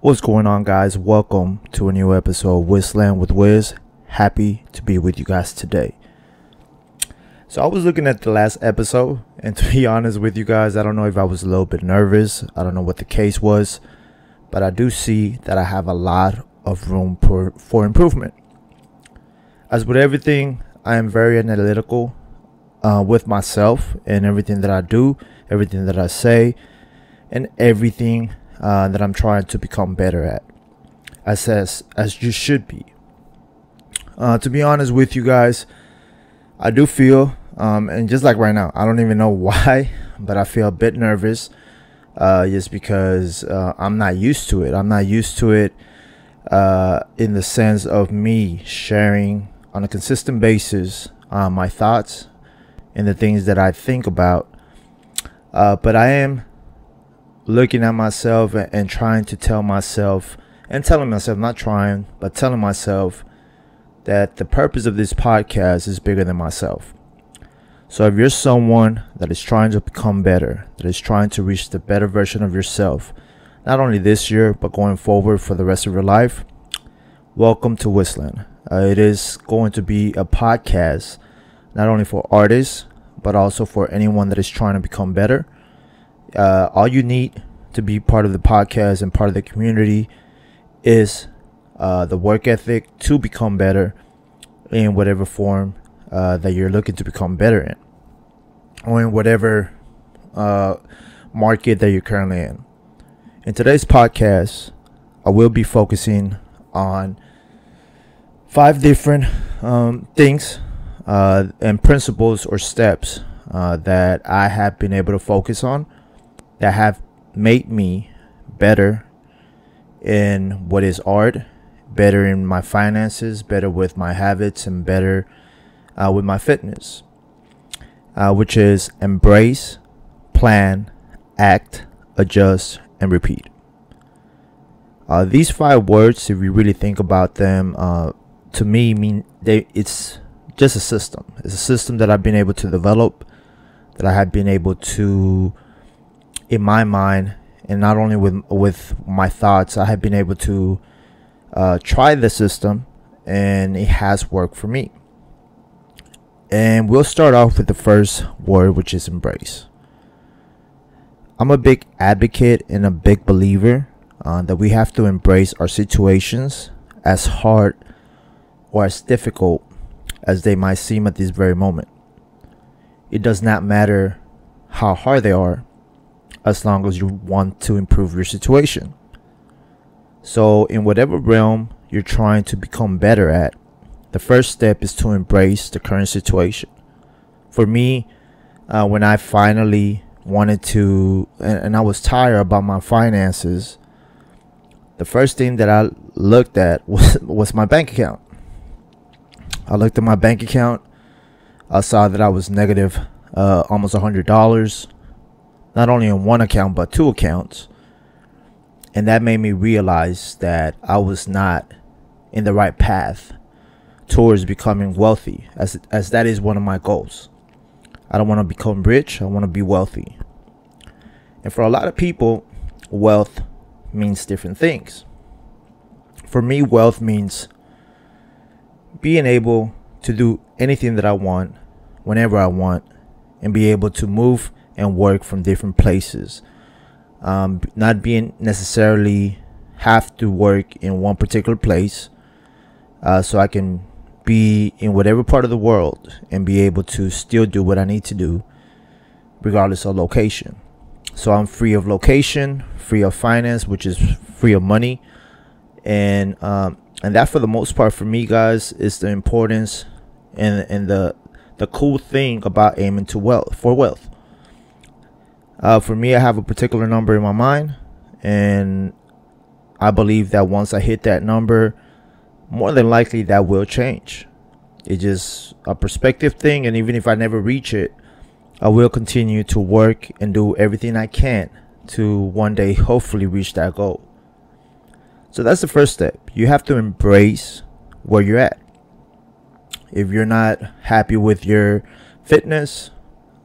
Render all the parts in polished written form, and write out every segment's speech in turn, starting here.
What's going on, guys? Welcome to a new episode of Wizland with Wiz. Happy to be with you guys today. So I was looking at the last episode, and to be honest with you guys, I don't know if I was a little bit nervous. I don't know what the case was, but I do see that I have a lot of room for improvement. As with everything, I am very analytical with myself and everything that I do, everything that I say, and everything that I'm trying to become better at, as you should be. To be honest with you guys, I do feel, and just like right now, I don't even know why, but I feel a bit nervous, just because I'm not used to it. I'm not used to it in the sense of me sharing on a consistent basis my thoughts and the things that I think about. But I am looking at myself and trying to tell myself, and telling myself, not trying, but telling myself that the purpose of this podcast is bigger than myself. So if you're someone that is trying to become better, that is trying to reach the better version of yourself, not only this year, but going forward for the rest of your life, welcome to Wizland. It is going to be a podcast, not only for artists, but also for anyone that is trying to become better. All you need to be part of the podcast and part of the community is the work ethic to become better in whatever form that you're looking to become better in, or in whatever market that you're currently in. In today's podcast, I will be focusing on 5 different things and principles or steps that I have been able to focus on, that have made me better in what is art, better in my finances, better with my habits, and better with my fitness, which is embrace, plan, act, adjust, and repeat. These 5 words, if you really think about them, to me mean it's just a system. It's a system that I've been able to develop, that I have been able to, in my mind, and not only with my thoughts, I have been able to try the system, and it has worked for me. And we'll start off with the first word, which is embrace. I'm a big advocate and a big believer that we have to embrace our situations, as hard or as difficult as they might seem at this very moment. It does not matter how hard they are, as long as you want to improve your situation. So in whatever realm you're trying to become better at, the first step is to embrace the current situation. For me, when I finally wanted to, and I was tired about my finances, the first thing that I looked at was my bank account. I looked at my bank account. I saw that I was negative almost $100, not only on one account, but 2 accounts. And that made me realize that I was not in the right path towards becoming wealthy, as that is one of my goals. I don't want to become rich. I want to be wealthy. And for a lot of people, wealth means different things. For me, wealth means being able to do anything that I want, whenever I want, and be able to move and work from different places. Not being necessarily have to work in one particular place, so I can be in whatever part of the world and be able to still do what I need to do, regardless of location. So I'm free of location, free of finance, which is free of money, and that, for the most part, for me, guys, is the importance and the cool thing about aiming to wealth. For me, I have a particular number in my mind, and I believe that once I hit that number, more than likely that will change. It's just a perspective thing, and even if I never reach it, I will continue to work and do everything I can to one day hopefully reach that goal. So that's the first step. You have to embrace where you're at. If you're not happy with your fitness,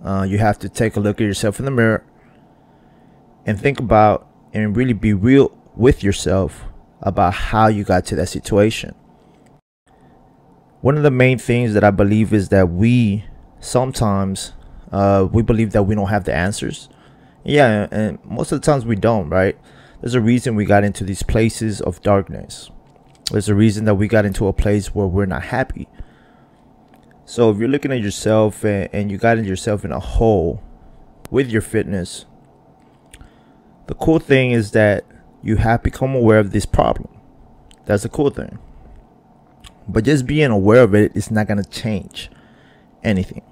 you have to take a look at yourself in the mirror and think about and really be real with yourself about how you got to that situation. One of the main things that I believe is that we sometimes we believe that we don't have the answers. Yeah, and most of the times we don't, right? There's a reason we got into these places of darkness. There's a reason that we got into a place where we're not happy. So if you're looking at yourself and you got yourself in a hole with your fitness, the cool thing is that you have become aware of this problem. That's the cool thing. But just being aware of it is not going to change anything.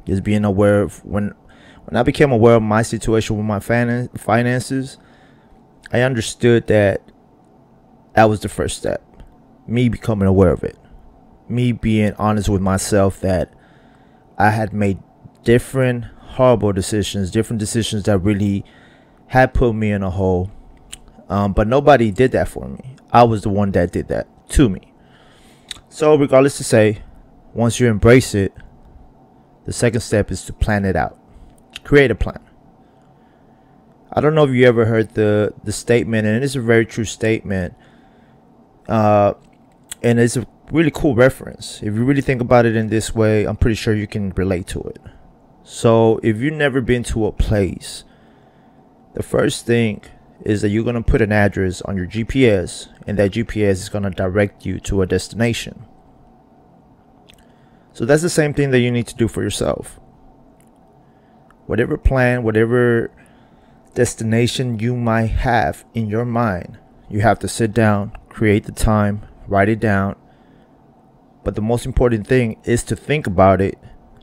Just being aware of when I became aware of my situation with my finances, I understood that was the first step. Me becoming aware of it. Me being honest with myself that I had made different horrible decisions, different decisions that really had put me in a hole. But nobody did that for me. I was the one that did that to me. So regardless to say, once you embrace it, the second step is to plan it out. Create a plan. I don't know if you ever heard the statement, and it's a very true statement. And it's a really cool reference. If you really think about it in this way, I'm pretty sure you can relate to it. So if you've never been to a place, the first thing is that you're going to put an address on your GPS, and that GPS is going to direct you to a destination. So that's the same thing that you need to do for yourself. Whatever plan, whatever destination you might have in your mind, you have to sit down, create the time, write it down. But the most important thing is to think about it,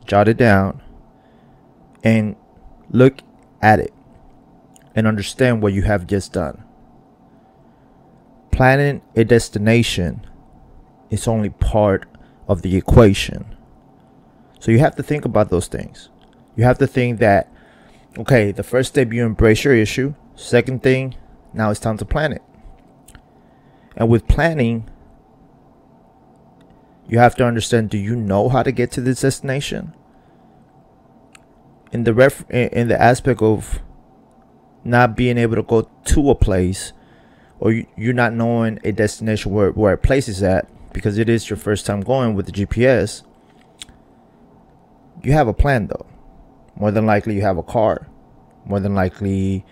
jot it down, and look at it and understand what you have just done. Planning a destination is only part of the equation. So you have to think about those things. You have to think that, okay, the first step, you embrace your issue. Second thing, now it's time to plan it. And with planning, you have to understand, do you know how to get to this destination? In the aspect of not being able to go to a place, or you not knowing a destination where a place is at, because it is your first time going with the GPS, you have a plan though. More than likely you have a car. More than likely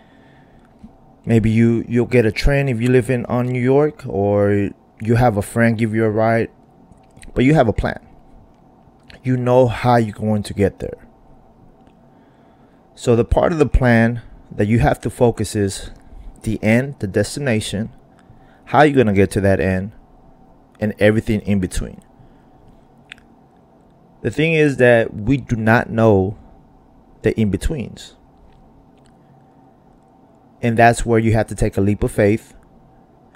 maybe you'll get a train if you live on New York, or you have a friend give you a ride. But you have a plan. You know how you're going to get there. So the part of the plan that you have to focus is the end, the destination, how you're going to get to that end, and everything in between. The thing is that we do not know the in-betweens. And that's where you have to take a leap of faith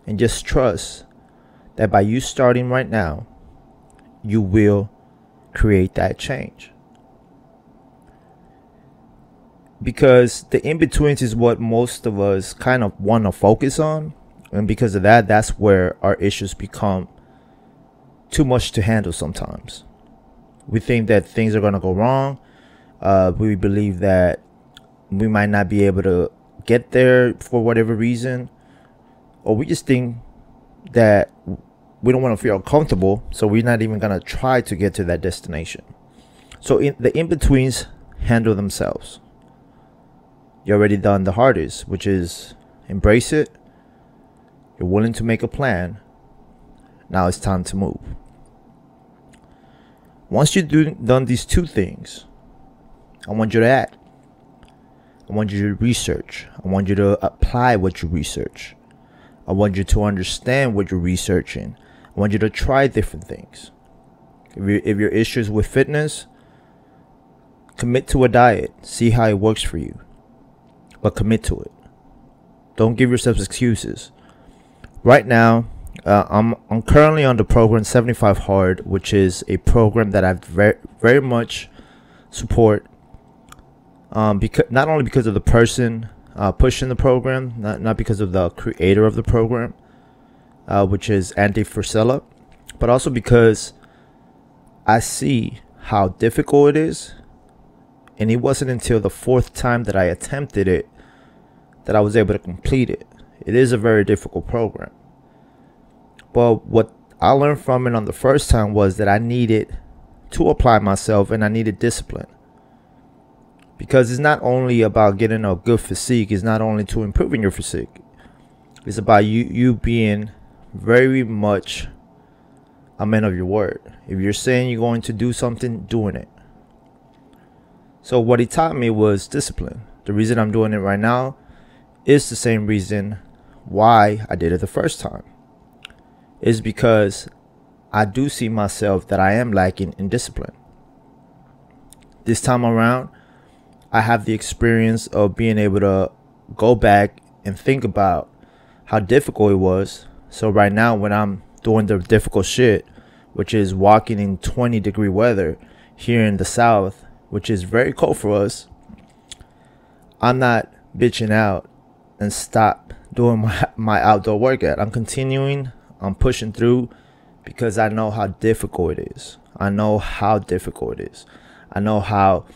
and just trust that by you starting right now, you will create that change. Because the in-betweens is what most of us kind of want to focus on. And because of that, that's where our issues become too much to handle sometimes. We think that things are going to go wrong. We believe that we might not be able to get there for whatever reason. Or we just think that we don't want to feel uncomfortable, so we're not even going to try to get to that destination. So the in-betweens handle themselves. You already done the hardest, which is embrace it. You're willing to make a plan. Now it's time to move. Once you've done these two things, I want you to act. I want you to research. I want you to apply what you research. I want you to understand what you're researching. I want you to try different things. If your issue is with fitness, commit to a diet. See how it works for you. But commit to it. Don't give yourself excuses. Right now, I'm currently on the program 75 Hard, which is a program that I very much support. Because not only because of the person pushing the program, not because of the creator of the program, which is Andy Frisella, but also because I see how difficult it is. And it wasn't until the fourth time that I attempted it that I was able to complete it. It is a very difficult program. But what I learned from it on the first time was that I needed to apply myself and I needed discipline. Because it's not only about getting a good physique, it's not only to improving your physique. It's about you being very much a man of your word. If you're saying you're going to do something, doing it. So what he taught me was discipline. The reason I'm doing it right now is the same reason why I did it the first time. Is because I do see myself that I am lacking in discipline. This time around, I have the experience of being able to go back and think about how difficult it was. So right now when I'm doing the difficult shit, which is walking in 20-degree weather here in the South, which is very cold for us, I'm not bitching out and stop doing my outdoor workout. I'm continuing, I'm pushing through because I know how difficult it is. I know how difficult it is. I know how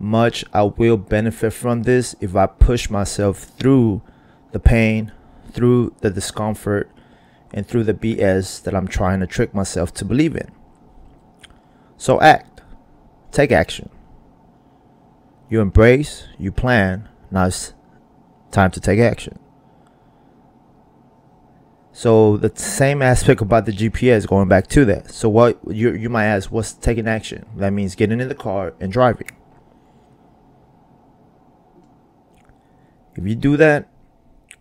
much I will benefit from this if I push myself through the pain, through the discomfort, and through the BS that I'm trying to trick myself to believe in. So act. Take action. You embrace, you plan. Now it's time to take action. So the same aspect about the GPS, going back to that. So what you might ask, what's taking action? That means getting in the car and driving. If you do that,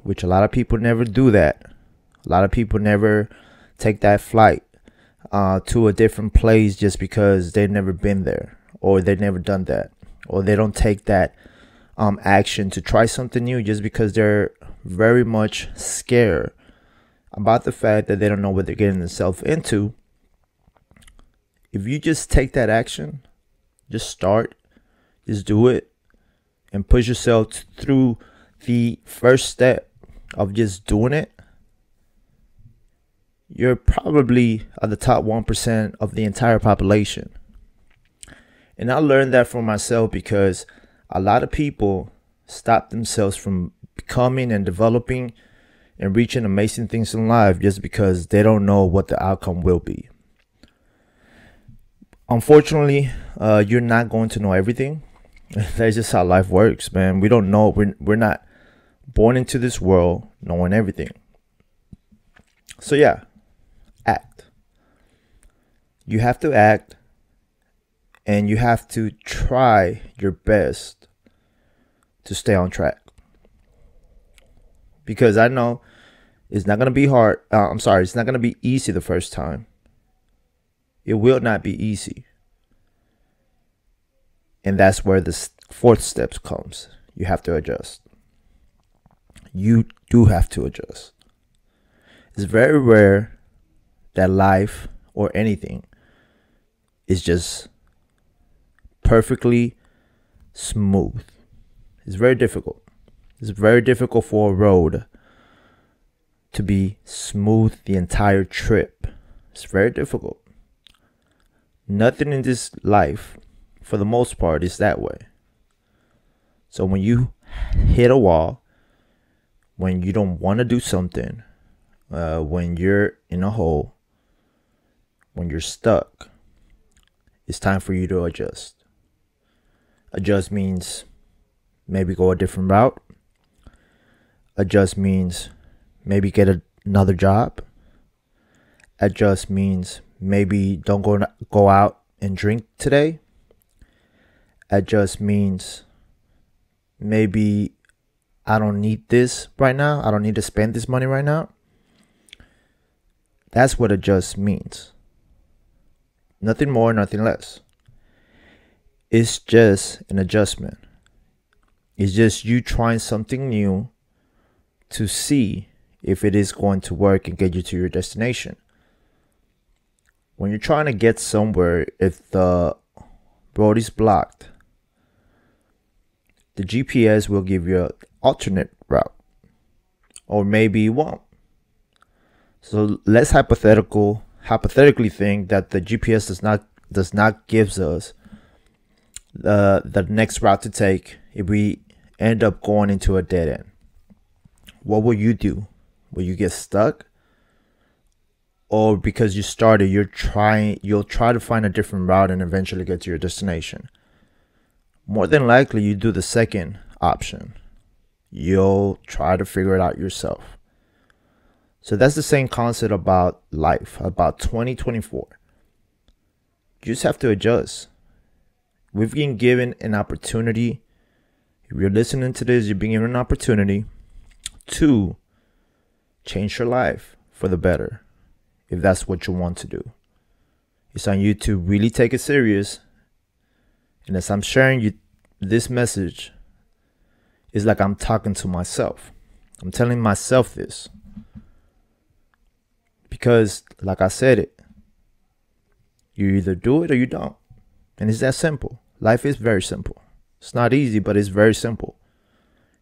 which a lot of people never do that, a lot of people never take that flight to a different place just because they've never been there, or they've never done that, or they don't take that action to try something new just because they're very much scared about the fact that they don't know what they're getting themselves into. If you just take that action, just start, just do it, and push yourself through the first step of just doing it, you're probably at the top 1% of the entire population. And I learned that for myself because a lot of people stop themselves from becoming and developing and reaching amazing things in life just because they don't know what the outcome will be. Unfortunately, you're not going to know everything. That's just how life works, man. We don't know. We're not born into this world knowing everything. So yeah, act. You have to act, and you have to try your best to stay on track. Because I know it's not going to be hard. It's not going to be easy the first time. It will not be easy. And that's where the fourth step comes. You have to adjust. You do have to adjust. It's very rare that life or anything is just perfectly smooth. It's very difficult. It's very difficult for a road to be smooth the entire trip. It's very difficult. Nothing in this life, for the most part, is that way. So when you hit a wall, when you don't want to do something, when you're in a hole, when you're stuck, it's time for you to adjust. Adjust means maybe go a different route. Adjust means maybe get another job. Adjust means maybe don't go out and drink today. Adjust means maybe I don't need this right now. I don't need to spend this money right now. That's what adjust means. Nothing more, nothing less. It's just an adjustment. It's just you trying something new to see if it is going to work and get you to your destination. When you're trying to get somewhere, if the road is blocked, the GPS will give you an alternate route, or maybe it won't. So let's hypothetically think that the GPS does not gives us the next route to take if we end up going into a dead end. what will you do? Will you get stuck? Or because you started, you'll try to find a different route and eventually get to your destination? More than likely, you do the second option. You'll try to figure it out yourself. So that's the same concept about life, about 2024. You just have to adjust. We've been given an opportunity. If you're listening to this, you're being given an opportunity to change your life for the better, if that's what you want to do. It's on you to really take it serious. And as I'm sharing you this message, it's like I'm talking to myself. I'm telling myself this. Because, like I said it, you either do it or you don't. And it's that simple. Life is very simple. It's not easy, but it's very simple.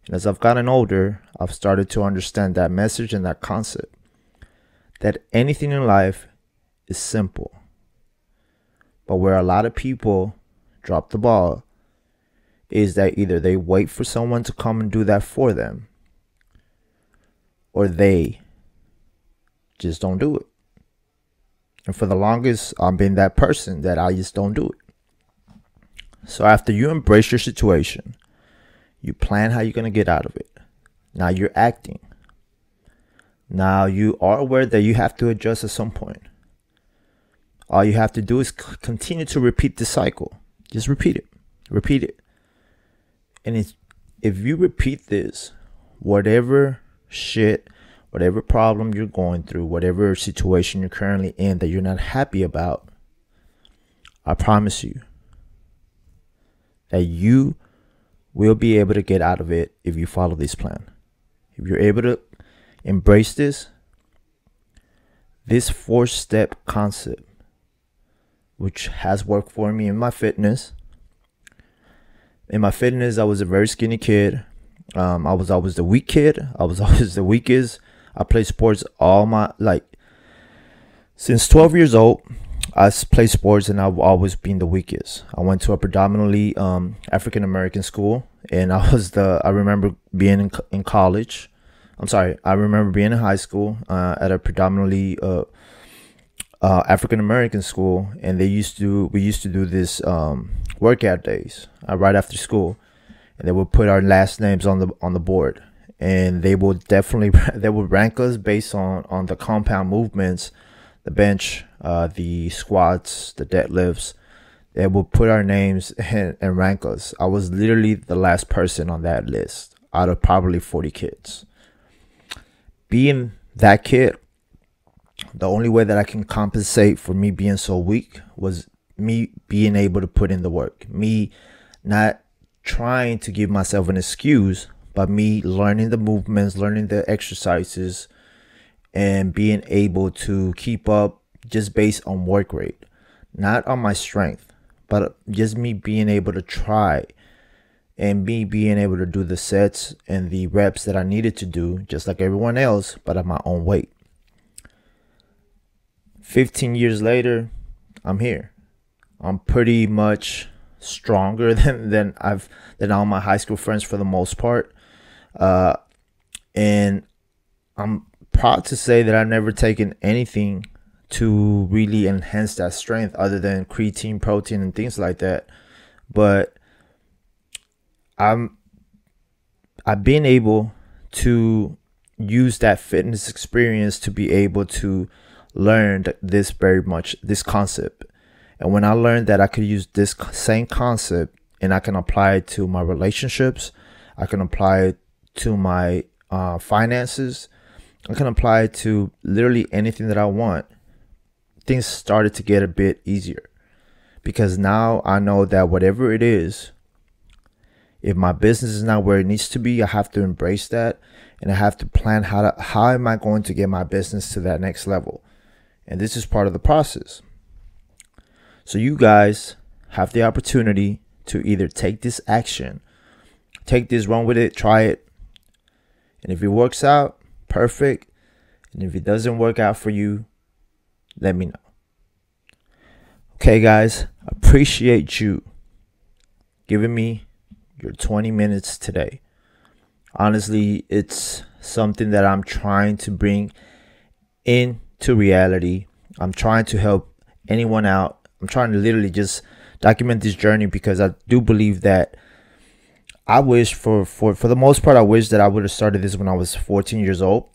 And as I've gotten older, I've started to understand that message and that concept. That anything in life is simple. But where a lot of people drop the ball is that either they wait for someone to come and do that for them, or they just don't do it. And for the longest, I've been that person that I just don't do it. So after you embrace your situation, you plan how you're going to get out of it. Now you're acting. Now you are aware that you have to adjust at some point. All you have to do is continue to repeat the cycle. Just repeat it. Repeat it. And if you repeat this, whatever shit, whatever problem you're going through, whatever situation you're currently in that you're not happy about, I promise you that you will be able to get out of it if you follow this plan. If you're able to embrace this 4-step concept, which has worked for me in my fitness. In my fitness, I was a very skinny kid. I was always the weak kid. I was always the weakest. I played sports since 12 years old. I played sports and I've always been the weakest. I went to a predominantly African American school, and I remember being in college. I remember being in high school at a predominantly African American school, and we used to do this workout days right after school, and they would put our last names on the board, and they would rank us based on the compound movements, the bench, the squats, the deadlifts. They would put our names and rank us. I was literally the last person on that list out of probably 40 kids. Being that kid, the only way that I can compensate for me being so weak was me being able to put in the work. Me not trying to give myself an excuse, but me learning the movements, learning the exercises, and being able to keep up just based on work rate. Not on my strength, but just me being able to try and me being able to do the sets and the reps that I needed to do, just like everyone else, but at my own weight. 15 years later, I'm here. I'm pretty much stronger than all my high school friends for the most part. And I'm proud to say that I've never taken anything to really enhance that strength other than creatine, protein, and things like that. But I've been able to use that fitness experience to be able to learn this concept. And when I learned that I could use this same concept and I can apply it to my relationships, I can apply it to my finances, I can apply it to literally anything that I want, things started to get a bit easier. Because now I know that whatever it is, if my business is not where it needs to be, I have to embrace that, and I have to plan how am I going to get my business to that next level. And this is part of the process. So you guys have the opportunity to either take this action, take this, run with it, try it. And if it works out, perfect. And if it doesn't work out for you, let me know. Okay, guys, appreciate you giving me your 20 minutes today. Honestly, it's something that I'm trying to bring into reality. I'm trying to help anyone out. I'm trying to literally just document this journey, because I do believe that I wish for the most part, I wish that I would have started this when I was 14 years old,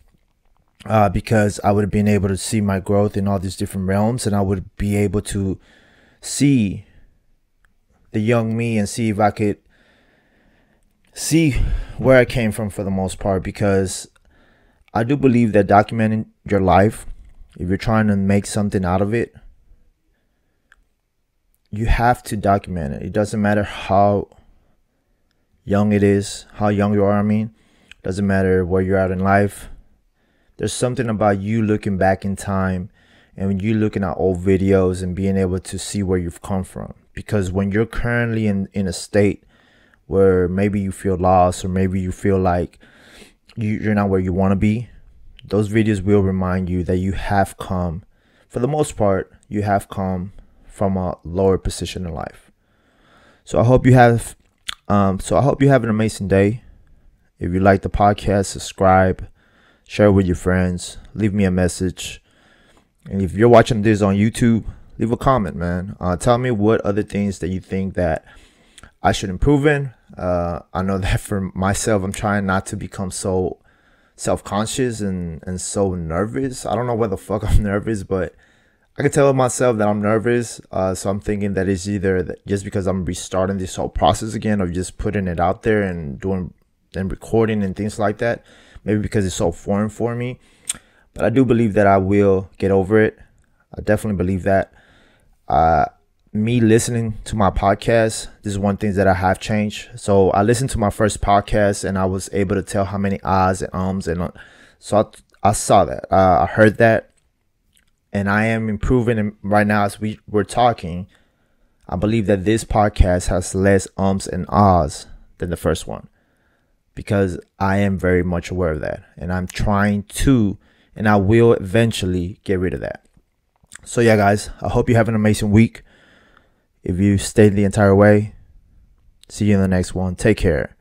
because I would have been able to see my growth in all these different realms, and I would be able to see the young me and see if I could see where I came from for the most part. Because I do believe that documenting your life, if you're trying to make something out of it, you have to document it. It doesn't matter how young it is, how young you are, I mean. Doesn't matter where you're at in life. There's something about you looking back in time, and when you're looking at old videos and being able to see where you've come from. Because when you're currently in a state where maybe you feel lost, or maybe you feel like you're not where you want to be, those videos will remind you that you have come, for the most part, you have come from a lower position in life. So I hope you have an amazing day. If you like the podcast, subscribe, share it with your friends, leave me a message. And if you're watching this on YouTube, leave a comment, man. Tell me what other things that you think that I should improve in. I know that for myself, I'm trying not to become so self-conscious and so nervous. I don't know why the fuck I'm nervous, but I can tell myself that I'm nervous. So I'm thinking that it's either that just because I'm restarting this whole process again, of just putting it out there and doing and recording and things like that. Maybe because it's so foreign for me. But I do believe that I will get over it. I definitely believe that. Me listening to my podcast, this is one thing that I have changed. So I listened to my first podcast, and I was able to tell how many ahs and ums, and so I saw that. I heard that, and I am improving. And right now, as we're talking, I believe that this podcast has less ums and ahs than the first one, because I am very much aware of that, and I'm trying to, and I will eventually get rid of that. So yeah, guys, I hope you have an amazing week. If you stayed the entire way, see you in the next one. Take care.